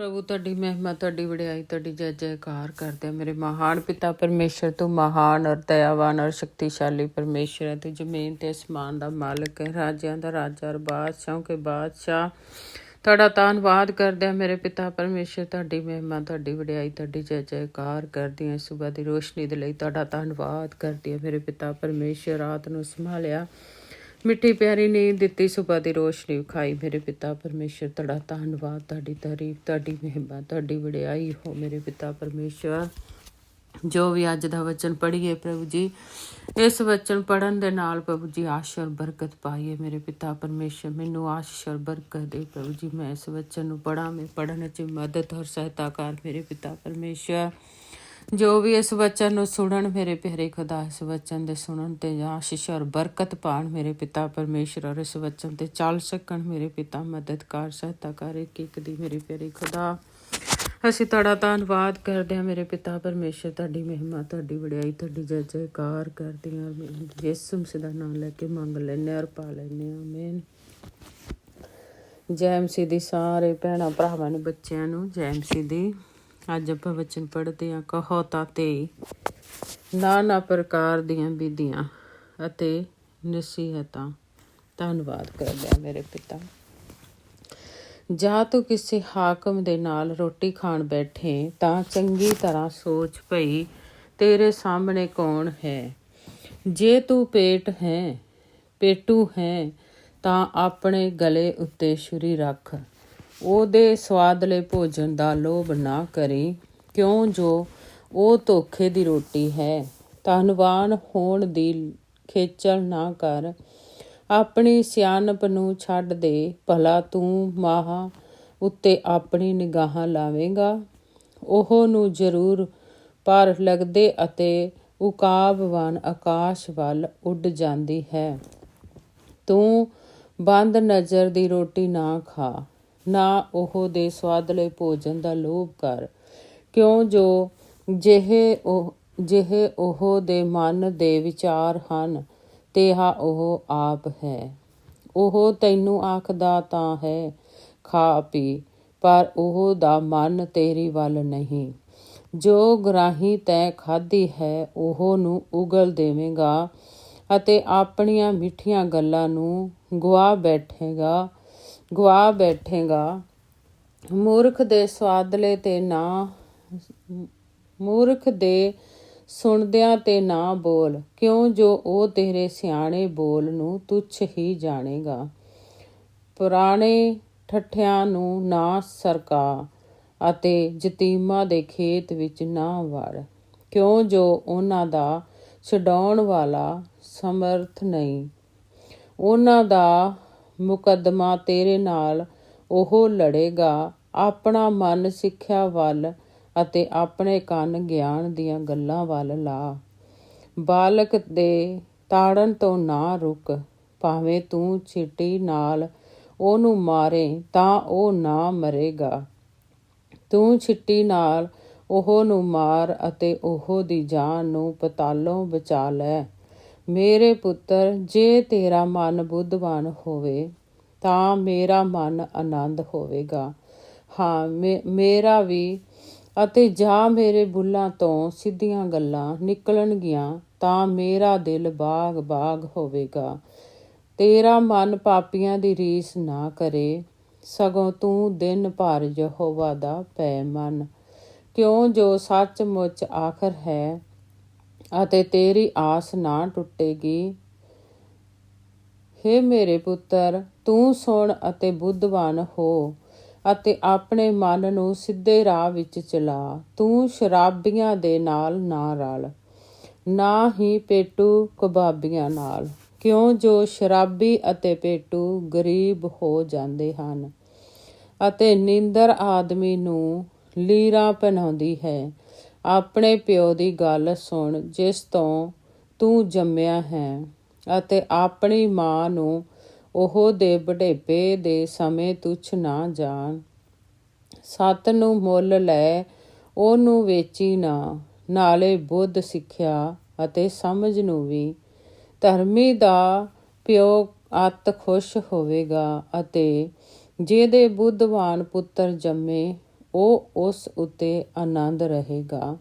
प्रभु तुहाडी महिमा तुहाडी वडियाई तुहाडी जय जयकार करते हैं। मेरे महान पिता परमेश्वर तू महान और दयावान और शक्तिशाली परमेश्वर है। तू जमीन ते आसमान दा मालिक है, राजियां दा राजा और बादशाहों के बादशाह। तुहाडा धन्नवाद करदे हैं मेरे पिता परमेश्वर। तुहाडी महिमा तुहाडी वडियाई तुहाडी जय जयकार करदी हैं। सुबह दी रोशनी दे लई तुहाडा धन्नवाद करदी है मेरे पिता परमेश्वर। रात नूं संभालिया, मिट्टी प्यारी नींद दित्ती, सुबह की रोशनी विखाई मेरे पिता परमेश्वर। तुहाडा धन्नवाद, तुहाडी तारीफ, तुहाडी महिमा, तुहाडी वडियाई हो मेरे पिता परमेश्वर। जो भी अज दा वचन पढ़ीए प्रभु जी, इस वचन पढ़न दे नाल प्रभु जी आशीष और बरकत पाइए मेरे पिता परमेश्वर। मैनू आशीष और बरकत दे प्रभु जी। मैं इस वचन नूं पढ़ा, मैं पढ़ने च मदद और सहायता कर मेरे पिता परमेश्वर। जो भी इस वचन नूं सुनन मेरे प्यारे खुदा, इस वचन दे सुनन ते आशीष और बरकत पाण मेरे पिता परमेश्वर, और इस वचन ते चल सकन मेरे पिता। मदद कर, सहायता कर एक एक दी मेरे प्यारे खुदा। असीं तुहाडा धन्नवाद करदे हां मेरे पिता परमेश्वर। तुहाडी महिमा, तुहाडी वडियाई, तुहाडी जय जयकार करदे हां। यीशु मसीह दा नाम लैके मंग लैने और पा लैने। आमीन। जय मसीह दी सारे भैणां भरावां नूं, बच्चिआं नूं जय मसीह दी। अज आपां वचन पढ़ते हैं। कहो ताते नाना प्रकार दियां विधियां अते नसीहतां। धन्नवाद करदे हां मेरे पिता। ਜਾਂ ਤੂੰ ਕਿਸੇ ਹਾਕਮ ਦੇ ਨਾਲ ਰੋਟੀ ਖਾਣ ਬੈਠੇ ਤਾਂ ਚੰਗੀ ਤਰ੍ਹਾਂ ਸੋਚ ਭਈ ਤੇਰੇ ਸਾਹਮਣੇ ਕੌਣ ਹੈ। ਜੇ ਤੂੰ ਪੇਟੂ ਹੈ ਤਾਂ ਆਪਣੇ ਗਲੇ ਉੱਤੇ ਛੁਰੀ ਰੱਖ। ਉਹਦੇ ਸਵਾਦਲੇ ਭੋਜਨ ਦਾ ਲੋਭ ਨਾ ਕਰੀ, ਕਿਉਂ ਜੋ ਉਹ ਧੋਖੇ ਦੀ ਰੋਟੀ ਹੈ। ਧਨਵਾਨ ਹੋਣ ਦੀ ਖੇਚਲ ਨਾ ਕਰ, ਆਪਣੀ ਸਿਆਣਪ ਨੂੰ ਛੱਡ ਦੇ। ਭਲਾ ਤੂੰ ਮਾਹ ਉੱਤੇ ਆਪਣੀ ਨਿਗਾਹਾਂ ਲਾਵੇਂਗਾ, ਉਹ ਨੂੰ ਜ਼ਰੂਰ ਪਰ ਲੱਗਦੇ ਅਤੇ ਉਕਾਬਵਾਨ ਆਕਾਸ਼ ਵੱਲ ਉੱਡ ਜਾਂਦੀ ਹੈ। ਤੂੰ ਬੰਦ ਨਜ਼ਰ ਦੀ ਰੋਟੀ ਨਾ ਖਾ, ਨਾ ਉਹ ਦੇ ਸਵਾਦਲੇ ਭੋਜਨ ਦਾ ਲੋਭ ਕਰ, ਕਿਉਂ ਜੋ ਜਿਹੇ ਉਹ ਦੇ ਮਨ ਦੇ ਵਿਚਾਰ ਹਨ, ਤੇਹਾ ਉਹ ਆਪ ਹੈ। ਉਹ ਤੈਨੂੰ ਆਖਦਾ ਤਾਂ ਹੈ ਖਾ ਪੀ, ਪਰ ਉਹ ਦਾ ਮਨ ਤੇਰੀ ਵੱਲ ਨਹੀਂ। ਜੋ ਗਰਾਹੀ ਤੈਂ ਖਾਧੀ ਹੈ, ਉਹ ਨੂੰ ਉਗਲ ਦੇਵੇਂਗਾ ਅਤੇ ਆਪਣੀਆਂ ਮਿੱਠੀਆਂ ਗੱਲਾਂ ਨੂੰ ਗੁਆ ਬੈਠੇਗਾ। ਮੂਰਖ ਦੇ ਸੁਣਦਿਆਂ ਤੇ ਨਾ ਬੋਲ, ਕਿਉਂ ਜੋ ਉਹ ਤੇਰੇ ਸਿਆਣੇ ਬੋਲ ਨੂੰ ਤੁੱਛ ਹੀ ਜਾਣੇਗਾ। ਪੁਰਾਣੇ ਠੱਠਿਆਂ ਨੂੰ ਨਾ ਸਰਕਾ ਅਤੇ ਯਤੀਮਾਂ ਦੇ ਖੇਤ ਵਿੱਚ ਨਾ ਵੜ, ਕਿਉਂ ਜੋ ਉਹਨਾਂ ਦਾ ਛਡਾਉਣ ਵਾਲਾ ਸਮਰਥ ਨਹੀਂ। ਉਹਨਾਂ ਦਾ ਮੁਕੱਦਮਾ ਤੇਰੇ ਨਾਲ ਉਹ ਲੜੇਗਾ। ਆਪਣਾ ਮਨ ਸਿੱਖਿਆ ਵੱਲ ਅਤੇ ਆਪਣੇ ਕੰਨ ਗਿਆਨ ਦੀਆਂ ਗੱਲਾਂ ਵੱਲ ਲਾ। ਬਾਲਕ ਦੇ ਤਾੜਨ ਤੋਂ ਨਾ ਰੁਕ, ਭਾਵੇਂ ਤੂੰ ਛੀਟੀ ਨਾਲ ਉਹਨੂੰ ਮਾਰੇ ਤਾਂ ਉਹ ਨਾ ਮਰੇਗਾ। ਤੂੰ ਛੀਟੀ ਨਾਲ ਉਹ ਨੂੰ ਮਾਰ ਅਤੇ ਉਹ ਦੀ ਜਾਨ ਨੂੰ ਪਤਾਲੋਂ ਬਚਾ ਲੈ। ਮੇਰੇ ਪੁੱਤਰ, ਜੇ ਤੇਰਾ ਮਨ ਬੁੱਧਵਾਨ ਹੋਵੇ ਤਾਂ ਮੇਰਾ ਮਨ ਆਨੰਦ ਹੋਵੇਗਾ। ਹਾਂ, ਮੇਰਾ ਵੀ। ਅਤੇ ਜਾਂ ਮੇਰੇ ਬੁੱਲ੍ਹਾਂ ਤੋਂ ਸਿੱਧੀਆਂ ਗੱਲਾਂ ਨਿਕਲਣਗੀਆਂ ਤਾਂ ਮੇਰਾ ਦਿਲ ਬਾਗ ਹੋਵੇਗਾ। ਤੇਰਾ ਮਨ ਪਾਪੀਆਂ ਦੀ ਰੀਸ ਨਾ ਕਰੇ, ਸਗੋਂ ਤੂੰ ਦਿਨ ਭਰ ਯਹੋਵਾ ਦਾ ਭੈ ਮੰਨ, ਕਿਉਂ ਜੋ ਸੱਚਮੁੱਚ ਆਖਰ ਹੈ ਅਤੇ ਤੇਰੀ ਆਸ ਨਾ ਟੁੱਟੇਗੀ। ਹੇ ਮੇਰੇ ਪੁੱਤਰ, ਤੂੰ ਸੁਣ ਅਤੇ ਬੁੱਧਵਾਨ ਹੋ ਅਤੇ ਆਪਣੇ ਮਨ ਨੂੰ ਸਿੱਧੇ ਰਾਹ ਵਿੱਚ ਚਲਾ। ਤੂੰ ਸ਼ਰਾਬੀਆਂ ਦੇ ਨਾਲ ਨਾ ਰਲ, ਨਾ ਹੀ ਪੇਟੂ ਕਬਾਬੀਆਂ ਨਾਲ, ਕਿਉਂ ਜੋ ਸ਼ਰਾਬੀ ਅਤੇ ਪੇਟੂ ਗਰੀਬ ਹੋ ਜਾਂਦੇ ਹਨ ਅਤੇ ਨੀਂਦਰ ਆਦਮੀ ਨੂੰ ਲੀਰਾਂ ਪਹਿਨਾਉਂਦੀ ਹੈ। ਆਪਣੇ ਪਿਓ ਦੀ ਗੱਲ ਸੁਣ ਜਿਸ ਤੋਂ ਤੂੰ ਜੰਮਿਆ ਹੈ, ਅਤੇ ਆਪਣੀ ਮਾਂ ਨੂੰ ਉਹ ਦੇ ਬੁਢੇਪੇ ਦੇ ਸਮੇਂ ਤੁੱਛ ਨਾ ਜਾਣ। ਸੱਤ ਨੂੰ ਮੁੱਲ ਲੈ, ਉਹਨੂੰ ਵੇਚੀ ਨਾ, ਨਾਲੇ ਬੁੱਧ, ਸਿੱਖਿਆ ਅਤੇ ਸਮਝ ਨੂੰ ਵੀ। ਧਰਮੀ ਦਾ ਪਿਓ ਅਤ ਖੁਸ਼ ਹੋਵੇਗਾ ਅਤੇ ਜਿਹਦੇ ਬੁੱਧਵਾਨ ਪੁੱਤਰ ਜੰਮੇ ਉਹ ਉਸ ਉੱਤੇ ਆਨੰਦ ਰਹੇਗਾ।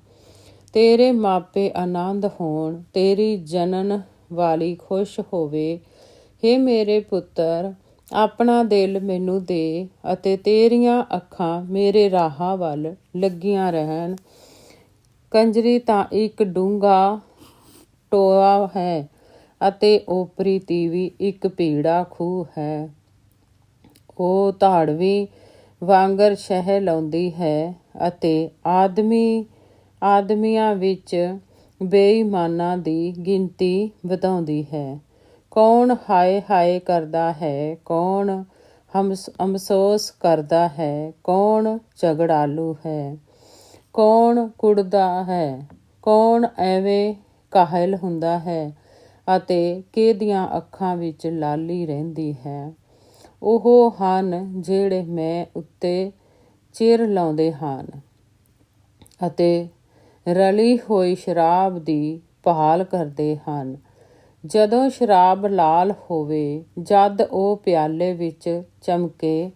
ਤੇਰੇ ਮਾਪੇ ਆਨੰਦ ਹੋਣ, ਤੇਰੀ ਜਨਨ ਵਾਲੀ ਖੁਸ਼ ਹੋਵੇ। ਹੇ ਮੇਰੇ ਪੁੱਤਰ, ਆਪਣਾ ਦਿਲ ਮੈਨੂੰ ਦੇ ਅਤੇ ਤੇਰੀਆਂ ਅੱਖਾਂ ਮੇਰੇ ਰਾਹਾਂ ਵੱਲ ਲੱਗੀਆਂ ਰਹਿਣ। ਕੰਜਰੀ ਤਾਂ ਇੱਕ ਡੂੰਘਾ ਟੋਆ ਹੈ ਅਤੇ ਓਪਰੀ ਤੀਵੀ ਇੱਕ ਭੀੜਾ ਖੂਹ ਹੈ। ਉਹ ਧਾੜਵੀ ਵਾਂਗਰ ਸ਼ਹਿ ਲਾਉਂਦੀ ਹੈ ਅਤੇ ਆਦਮੀਆਂ ਵਿੱਚ ਬੇਈਮਾਨਾਂ ਦੀ ਗਿਣਤੀ ਵਧਾਉਂਦੀ ਹੈ। ਕੌਣ ਹਾਏ ਹਾਏ ਕਰਦਾ ਹੈ, ਕੌਣ ਅਫਸੋਸ ਕਰਦਾ ਹੈ, ਕੌਣ ਝਗੜਾਲੂ ਹੈ, ਕੌਣ ਕੁੜਦਾ ਹੈ, ਕੌਣ ਐਵੇਂ ਕਾਹਲ ਹੁੰਦਾ ਹੈ ਅਤੇ ਕਿਹਦੀਆਂ ਅੱਖਾਂ ਵਿੱਚ ਲਾਲੀ ਰਹਿੰਦੀ ਹੈ। ਉਹ ਹਨ ਜਿਹੜੇ ਮੈਂ ਉੱਤੇ ਚਿਰ ਲਾਉਂਦੇ ਹਨ ਅਤੇ ਰਲੀ ਹੋਈ ਸ਼ਰਾਬ ਦੀ ਭਾਲ ਕਰਦੇ ਹਨ। ਜਦੋਂ ਸ਼ਰਾਬ ਲਾਲ ਹੋਵੇ, ਜਦ ਉਹ ਪਿਆਲੇ ਵਿੱਚ ਚਮਕੇ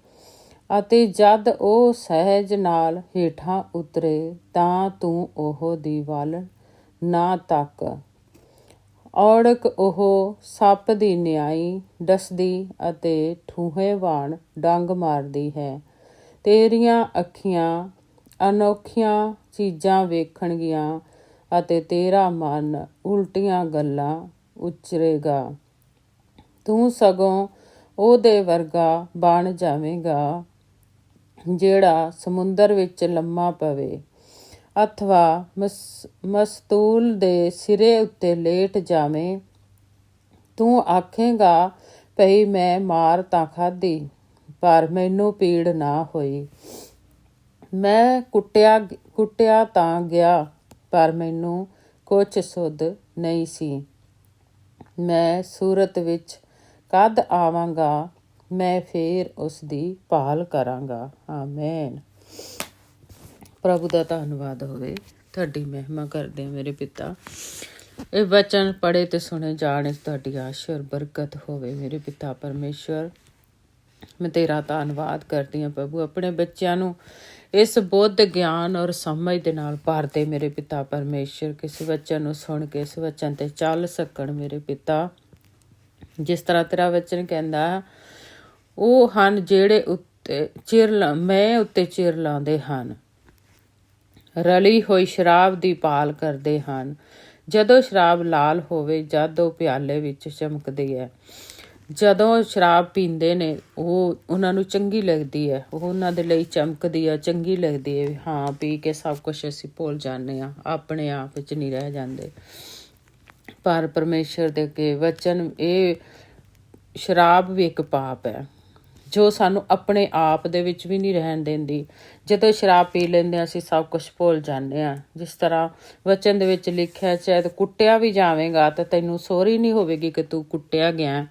ਅਤੇ ਜਦ ਉਹ ਸਹਿਜ ਨਾਲ ਹੇਠਾਂ ਉਤਰੇ, ਤਾਂ ਤੂੰ ਉਹ ਦੀ ਵੱਲ ਨਾ ਤੱਕ। ਔੜਕ ਉਹ ਸੱਪ ਦੀ ਨਿਆਈ ਡਸਦੀ ਅਤੇ ਠੂੰਹੇ ਵਾਂਗ ਡੰਗ ਮਾਰਦੀ ਹੈ। ਤੇਰੀਆਂ ਅੱਖੀਆਂ ਅਨੋਖੀਆਂ ਚੀਜ਼ਾਂ ਵੇਖਣਗੀਆਂ ਅਤੇ ਤੇਰਾ ਮਨ ਉਲਟੀਆਂ ਗੱਲਾਂ ਉਚਰੇਗਾ। ਤੂੰ ਸਗੋਂ ਉਹਦੇ ਵਰਗਾ ਬਣ ਜਾਵੇਂਗਾ ਜਿਹੜਾ ਸਮੁੰਦਰ ਵਿੱਚ ਲੰਮਾ ਪਵੇ ਅਥਵਾ ਮਸਤੂਲ ਦੇ ਸਿਰੇ ਉੱਤੇ ਲੇਟ ਜਾਵੇਂ। ਤੂੰ ਆਖੇਂਗਾ, ਭਈ ਮੈਂ ਮਾਰ ਤਾਂ ਖਾਧੀ, ਪਰ ਮੈਨੂੰ ਪੀੜ ਨਾ ਹੋਈ। ਮੈਂ ਕੁੱਟਿਆ ਤਾਂ ਗਿਆ, ਪਰ ਮੈਨੂੰ ਕੁਛ ਸੁੱਧ ਨਹੀਂ ਸੀ। ਮੈਂ ਸੂਰਤ ਵਿੱਚ ਕਦ ਆਵਾਂਗਾ, ਮੈਂ ਫੇਰ ਉਸ ਦੀ ਭਾਲ ਕਰਾਂਗਾ। ਆਮੇਨ। ਪ੍ਰਭੂ ਦਾ ਧੰਨਵਾਦ ਹੋਵੇ। ਤੁਹਾਡੀ ਮਹਿਮਾ ਕਰਦੇ ਹਾਂ ਮੇਰੇ ਪਿਤਾ। ਇਹ ਵਚਨ ਪੜ੍ਹੇ ਤੇ ਸੁਣੇ ਜਾਣ, ਇਸ ਤੁਹਾਡੀ ਆਸ਼ੀਰਵਾਦ ਬਰਕਤ ਹੋਵੇ ਮੇਰੇ ਪਿਤਾ ਪਰਮੇਸ਼ਵਰ। ਮੈਂ ਤੇਰਾ ਧੰਨਵਾਦ ਕਰਦੀ ਹਾਂ ਪ੍ਰਭੂ। ਆਪਣੇ ਬੱਚਿਆਂ ਨੂੰ ਇਸ ਬੁੱਧ ਗਿਆਨ ਔਰ ਸਮਝ ਦੇ ਨਾਲ ਭਰ ਦੇ ਮੇਰੇ ਪਿਤਾ ਪਰਮੇਸ਼ਵਰ। ਕਿਸੇ ਵਚਨ ਨੂੰ ਸੁਣ ਕੇ ਇਸ ਵਚਨ ਤੇ ਚੱਲ ਸਕਣ ਮੇਰੇ ਪਿਤਾ। ਜਿਸ ਤਰ੍ਹਾਂ ਤੇਰਾ ਵਚਨ ਕਹਿੰਦਾ, ਉਹ ਹਨ ਜਿਹੜੇ ਮੈਂ ਉੱਤੇ ਚਿਰ ਲਾਉਂਦੇ ਹਨ, ਰਲੀ ਹੋਈ ਸ਼ਰਾਬ ਦੀ ਭਾਲ ਕਰਦੇ ਹਨ। ਜਦੋਂ ਸ਼ਰਾਬ ਲਾਲ ਹੋਵੇ, ਜਦ ਉਹ ਪਿਆਲੇ ਵਿੱਚ ਚਮਕਦੀ ਹੈ। ਜਦੋਂ ਸ਼ਰਾਬ ਪੀਂਦੇ ਨੇ, ਉਹ ਉਹਨਾਂ ਨੂੰ ਚੰਗੀ ਲੱਗਦੀ ਹੈ, ਉਹ ਉਹਨਾਂ ਦੇ ਲਈ ਚਮਕਦੀ ਹੈ, ਚੰਗੀ ਲੱਗਦੀ ਹੈ। ਹਾਂ, ਪੀ ਕੇ ਸਭ ਕੁਛ ਅਸੀਂ ਭੁੱਲ ਜਾਂਦੇ ਹਾਂ, ਆਪਣੇ ਆਪ ਵਿੱਚ ਨਹੀਂ ਰਹਿ ਜਾਂਦੇ। ਪਰ ਪਰਮੇਸ਼ਰ ਦੇ ਅੱਗੇ ਵਚਨ, ਇਹ ਸ਼ਰਾਬ ਵੀ ਇੱਕ ਪਾਪ ਹੈ ਜੋ ਸਾਨੂੰ ਆਪਣੇ ਆਪ ਦੇ ਵਿੱਚ ਵੀ ਨਹੀਂ ਰਹਿਣ ਦਿੰਦੀ। ਜਦੋਂ ਸ਼ਰਾਬ ਪੀ ਲੈਂਦੇ ਹਾਂ, ਅਸੀਂ ਸਭ ਕੁਛ ਭੁੱਲ ਜਾਂਦੇ ਹਾਂ। ਜਿਸ ਤਰ੍ਹਾਂ ਵਚਨ ਦੇ ਵਿੱਚ ਲਿਖਿਆ, ਚਾਹੇ ਕੁੱਟਿਆ ਵੀ ਜਾਵੇਗਾ ਤਾਂ ਤੈਨੂੰ ਸੋਰੀ ਨਹੀਂ ਹੋਵੇਗੀ ਕਿ ਤੂੰ ਕੁੱਟਿਆ ਗਿਆ।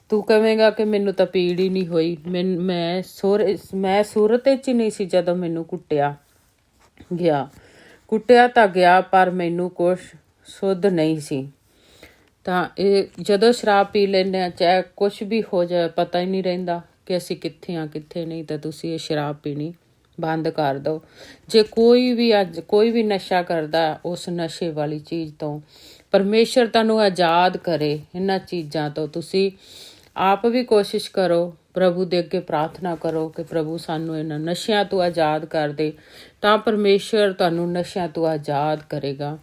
ਤੂੰ ਕਹੇਂਗਾ ਕਿ ਮੈਨੂੰ ਤਾਂ ਪੀੜ ਹੀ ਨਹੀਂ ਹੋਈ, ਮੈਂ ਸੂਰਤ ਵਿੱਚ ਹੀ ਨਹੀਂ ਸੀ ਜਦੋਂ ਮੈਨੂੰ ਕੁੱਟਿਆ ਗਿਆ। ਕੁੱਟਿਆ ਤਾਂ ਗਿਆ, ਪਰ ਮੈਨੂੰ ਕੁਛ ਸੁੱਧ ਨਹੀਂ ਸੀ। ਤਾਂ ਇਹ ਜਦੋਂ ਸ਼ਰਾਬ ਪੀ ਲੈਂਦੇ ਹਾਂ, ਚਾਹੇ ਕੁਛ ਵੀ ਹੋ ਜਾਏ, ਪਤਾ ਹੀ ਨਹੀਂ ਰਹਿੰਦਾ ਕਿ ਅਸੀਂ ਕਿੱਥੇ ਹਾਂ ਕਿੱਥੇ ਨਹੀਂ। ਤਾਂ ਤੁਸੀਂ ਇਹ ਸ਼ਰਾਬ ਪੀਣੀ ਬੰਦ ਕਰ ਦਿਓ। ਜੇ ਕੋਈ ਵੀ ਨਸ਼ਾ ਕਰਦਾ, ਉਸ ਨਸ਼ੇ ਵਾਲੀ ਚੀਜ਼ ਤੋਂ ਪਰਮੇਸ਼ਰ ਤੁਹਾਨੂੰ ਆਜ਼ਾਦ ਕਰੇ। ਇਹਨਾਂ ਚੀਜ਼ਾਂ ਤੋਂ ਤੁਸੀਂ ਆਪ ਵੀ ਕੋਸ਼ਿਸ਼ ਕਰੋ, ਪ੍ਰਭੂ ਦੇ ਅੱਗੇ ਪ੍ਰਾਰਥਨਾ ਕਰੋ ਕਿ ਪ੍ਰਭੂ ਸਾਨੂੰ ਇਹਨਾਂ ਨਸ਼ਿਆਂ ਤੋਂ ਆਜ਼ਾਦ ਕਰ ਦੇ। ਤਾਂ ਪਰਮੇਸ਼ਰ ਤੁਹਾਨੂੰ ਨਸ਼ਿਆਂ ਤੋਂ ਆਜ਼ਾਦ ਕਰੇਗਾ।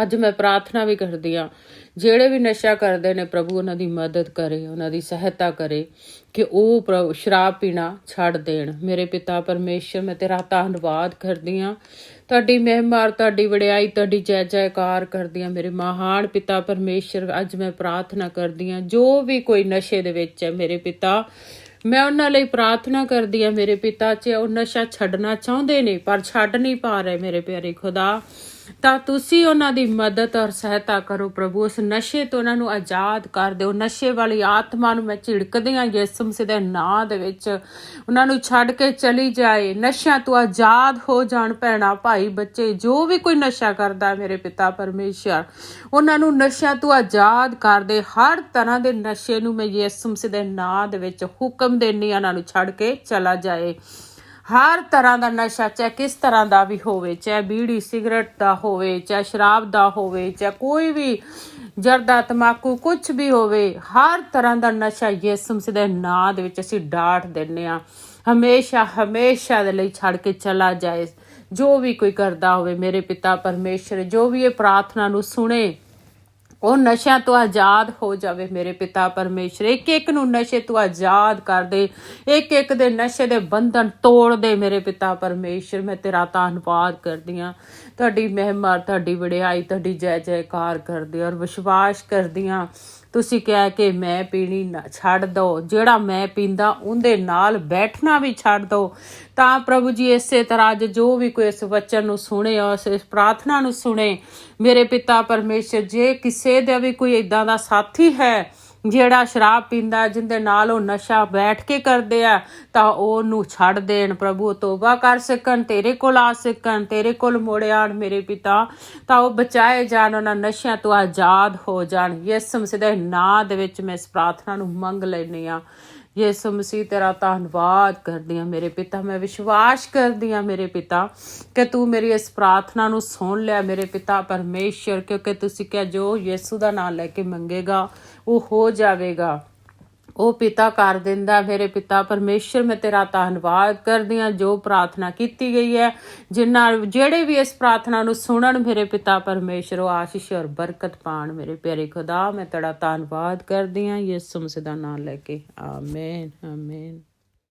ਅੱਜ ਮੈਂ ਪ੍ਰਾਰਥਨਾ ਵੀ ਕਰਦੀ ਹਾਂ, ਜਿਹੜੇ ਵੀ ਨਸ਼ਾ ਕਰਦੇ ਨੇ, ਪ੍ਰਭੂ ਉਹਨਾਂ ਦੀ ਮਦਦ ਕਰੇ, ਉਹਨਾਂ ਦੀ ਸਹਾਇਤਾ ਕਰੇ ਕਿ ਉਹ ਸ਼ਰਾਬ ਪੀਣਾ ਛੱਡ ਦੇਣ। ਮੇਰੇ ਪਿਤਾ ਪਰਮੇਸ਼ਰ, ਮੈਂ ਤੇਰਾ ਧੰਨਵਾਦ ਕਰਦੀ ਹਾਂ। ਤੁਹਾਡੀ ਮਹਿਮਾ, ਤੁਹਾਡੀ ਵਡਿਆਈ, ਤੁਹਾਡੀ ਜੈ ਜੈਕਾਰ ਕਰਦੀ ਹਾਂ ਮੇਰੇ ਮਹਾਨ ਪਿਤਾ ਪਰਮੇਸ਼ਰ। ਅੱਜ ਮੈਂ ਪ੍ਰਾਰਥਨਾ ਕਰਦੀ ਹਾਂ, ਜੋ ਵੀ ਕੋਈ ਨਸ਼ੇ ਦੇ ਵਿੱਚ ਹੈ ਮੇਰੇ ਪਿਤਾ, ਮੈਂ ਉਹਨਾਂ ਲਈ ਪ੍ਰਾਰਥਨਾ ਕਰਦੀ ਹਾਂ ਮੇਰੇ ਪਿਤਾ। ਚ ਉਹ ਨਸ਼ਾ ਛੱਡਣਾ ਚਾਹੁੰਦੇ ਨੇ ਪਰ ਛੱਡ ਨਹੀਂ ਪਾ ਰਹੇ ਮੇਰੇ ਪਿਆਰੇ ਖੁਦਾ, ਤਾਂ ਤੁਸੀਂ ਉਹਨਾਂ ਦੀ ਮਦਦ ਔਰ ਸਹਾਇਤਾ ਕਰੋ ਪ੍ਰਭੂ। ਉਸ ਨਸ਼ੇ ਤੋਂ ਉਹਨਾਂ ਨੂੰ ਆਜ਼ਾਦ ਕਰ ਦਿਓ। ਨਸ਼ੇ ਵਾਲੀ ਆਤਮਾ ਨੂੰ ਮੈਂ ਝਿੜਕਦੀ ਹਾਂ ਯਿਸੂ ਮਸੀਹ ਦੇ ਨਾਂ ਦੇ ਵਿੱਚ। ਉਹਨਾਂ ਨੂੰ ਛੱਡ ਕੇ ਚਲੀ ਜਾਏ, ਨਸ਼ਿਆਂ ਤੋਂ ਆਜ਼ਾਦ ਹੋ ਜਾਣ ਭੈਣਾਂ ਭਾਈ ਬੱਚੇ। ਜੋ ਵੀ ਕੋਈ ਨਸ਼ਾ ਕਰਦਾ ਮੇਰੇ ਪਿਤਾ ਪਰਮੇਸ਼ਰ, ਉਹਨਾਂ ਨੂੰ ਨਸ਼ਿਆਂ ਤੋਂ ਆਜ਼ਾਦ ਕਰ ਦੇ। ਹਰ ਤਰ੍ਹਾਂ ਦੇ ਨਸ਼ੇ ਨੂੰ ਮੈਂ ਯਿਸੂ ਮਸੀਹ ਦੇ ਨਾਂ ਦੇ ਵਿੱਚ ਹੁਕਮ ਦਿੰਦੀ ਹਾਂ, ਉਹਨਾਂ ਨੂੰ ਛੱਡ ਕੇ ਚਲਾ ਜਾਏ। ਹਰ ਤਰ੍ਹਾਂ ਦਾ ਨਸ਼ਾ, ਚਾਹੇ ਕਿਸ ਤਰ੍ਹਾਂ ਦਾ ਵੀ ਹੋਵੇ, ਚਾਹੇ ਬੀੜੀ ਸਿਗਰਟ ਦਾ ਹੋਵੇ, ਚਾਹੇ ਸ਼ਰਾਬ ਦਾ ਹੋਵੇ, ਚਾਹੇ ਕੋਈ ਵੀ ਜਰਦਾ ਤਮਾਕੂ ਕੁਝ ਵੀ ਹੋਵੇ, ਹਰ ਤਰ੍ਹਾਂ ਦਾ ਨਸ਼ਾ ਯਿਸੂ ਮਸੀਹ ਦੇ ਨਾਂ ਦੇ ਵਿੱਚ ਅਸੀਂ ਡਾਟ ਦਿੰਦੇ ਹਾਂ। ਹਮੇਸ਼ਾ ਹਮੇਸ਼ਾ ਦੇ ਲਈ ਛੱਡ ਕੇ ਚਲਾ ਜਾਏ। ਜੋ ਵੀ ਕੋਈ ਕਰਦਾ ਹੋਵੇ ਮੇਰੇ ਪਿਤਾ ਪਰਮੇਸ਼ਰ, ਜੋ ਵੀ ਇਹ ਪ੍ਰਾਰਥਨਾ ਨੂੰ ਸੁਣੇ, ਉਹ ਨਸ਼ਿਆਂ ਤੋਂ ਆਜ਼ਾਦ ਹੋ ਜਾਵੇ ਮੇਰੇ ਪਿਤਾ ਪਰਮੇਸ਼ਰ। ਇੱਕ ਇੱਕ ਨੂੰ ਨਸ਼ੇ ਤੋਂ ਆਜ਼ਾਦ ਕਰ ਦੇ, ਇੱਕ ਇੱਕ ਦੇ ਨਸ਼ੇ ਦੇ ਬੰਧਨ ਤੋੜ ਦੇ ਮੇਰੇ ਪਿਤਾ ਪਰਮੇਸ਼ਰ। ਮੈਂ ਤੇਰਾ ਧੰਨਵਾਦ ਕਰਦੀ ਹਾਂ, ਤੁਹਾਡੀ ਮਹਿਮਾ, ਤੁਹਾਡੀ ਵਡਿਆਈ, ਤੁਹਾਡੀ ਜੈ ਜੈਕਾਰ ਕਰਦੀ ਔਰ ਵਿਸ਼ਵਾਸ ਕਰਦੀ ਹਾਂ ਤੁਸੀਂ ਕਿਹਾ ਕਿ ਮੈਂ ਪੀਣੀ ਨਾ ਛੱਡ ਦਿਓ, ਜਿਹੜਾ ਮੈਂ ਪੀਂਦਾ ਉਹਦੇ ਨਾਲ ਬੈਠਣਾ ਵੀ ਛੱਡ ਦਿਓ। ਤਾਂ ਪ੍ਰਭੂ ਜੀ ਇਸੇ ਤਰ੍ਹਾਂ ਅੱਜ ਜੋ ਵੀ ਕੋਈ ਇਸ ਵਚਨ ਨੂੰ ਸੁਣੇ, ਇਸ ਪ੍ਰਾਰਥਨਾ ਨੂੰ ਸੁਣੇ ਮੇਰੇ ਪਿਤਾ ਪਰਮੇਸ਼ਰ, ਜੇ ਕਿਸੇ ਦਾ ਵੀ ਕੋਈ ਇੱਦਾਂ ਦਾ ਸਾਥੀ ਹੈ ਜਿਹੜਾ ਸ਼ਰਾਬ ਪੀਂਦਾ, ਜਿਹਦੇ ਨਾਲ ਉਹ ਨਸ਼ਾ ਬੈਠ ਕੇ ਕਰਦੇ ਆ, ਤਾਂ ਉਹਨੂੰ ਛੱਡ ਦੇਣ ਪ੍ਰਭੂ, ਤੋਬਾ ਕਰ ਸਕਣ, ਤੇਰੇ ਕੋਲ ਆ ਸਕਣ, ਤੇਰੇ ਕੋਲ ਮੁੜ ਆਉਣ ਮੇਰੇ ਪਿਤਾ, ਤਾਂ ਉਹ ਬਚਾਏ ਜਾਣ, ਉਹਨਾਂ ਨਸ਼ਿਆਂ ਤੋਂ ਆਜ਼ਾਦ ਹੋ ਜਾਣ। ਯਿਸੂ ਮਸੀਹ ਦੇ ਨਾਂ ਦੇ ਵਿੱਚ ਮੈਂ ਇਸ ਪ੍ਰਾਰਥਨਾ ਨੂੰ ਮੰਗ ਲੈਂਦੀ ਹਾਂ। ਯਿਸੂ ਮਸੀਹ ਤੇਰਾ ਧੰਨਵਾਦ ਕਰਦੀ ਹਾਂ ਮੇਰੇ ਪਿਤਾ। ਮੈਂ ਵਿਸ਼ਵਾਸ ਕਰਦੀ ਹਾਂ ਮੇਰੇ ਪਿਤਾ ਕਿ ਤੂੰ ਮੇਰੀ ਇਸ ਪ੍ਰਾਰਥਨਾ ਨੂੰ ਸੁਣ ਲਿਆ ਮੇਰੇ ਪਿਤਾ ਪਰਮੇਸ਼ਰ, ਕਿਉਂਕਿ ਤੁਸੀਂ ਕਿਹਾ ਜੋ ਯਿਸੂ ਦਾ ਨਾਮ ਲੈ ਕੇ ਮੰਗੇਗਾ ਉਹ ਹੋ ਜਾਵੇਗਾ, ਉਹ ਪਿਤਾ ਕਰ ਦਿੰਦਾ ਮੇਰੇ ਪਿਤਾ ਪਰਮੇਸ਼ਰ। ਮੈਂ ਤੇਰਾ ਧੰਨਵਾਦ ਕਰਦੀ ਹਾਂ ਜੋ ਪ੍ਰਾਰਥਨਾ ਕੀਤੀ ਗਈ ਹੈ, ਜਿਹੜੇ ਵੀ ਇਸ ਪ੍ਰਾਰਥਨਾ ਨੂੰ ਸੁਣਨ ਮੇਰੇ ਪਿਤਾ ਪਰਮੇਸ਼ਰ, ਉਹ ਆਸ਼ੀਸ਼ ਔਰ ਬਰਕਤ ਪਾਣ ਮੇਰੇ ਪਿਆਰੇ ਖੁਦਾ। ਮੈਂ ਤੇਰਾ ਧੰਨਵਾਦ ਕਰਦੀ ਹਾਂ ਯਿਸੂ ਮਸੀਹ ਦਾ ਨਾਮ ਲੈ ਕੇ, ਆਮੀਨ ਆਮੀਨ।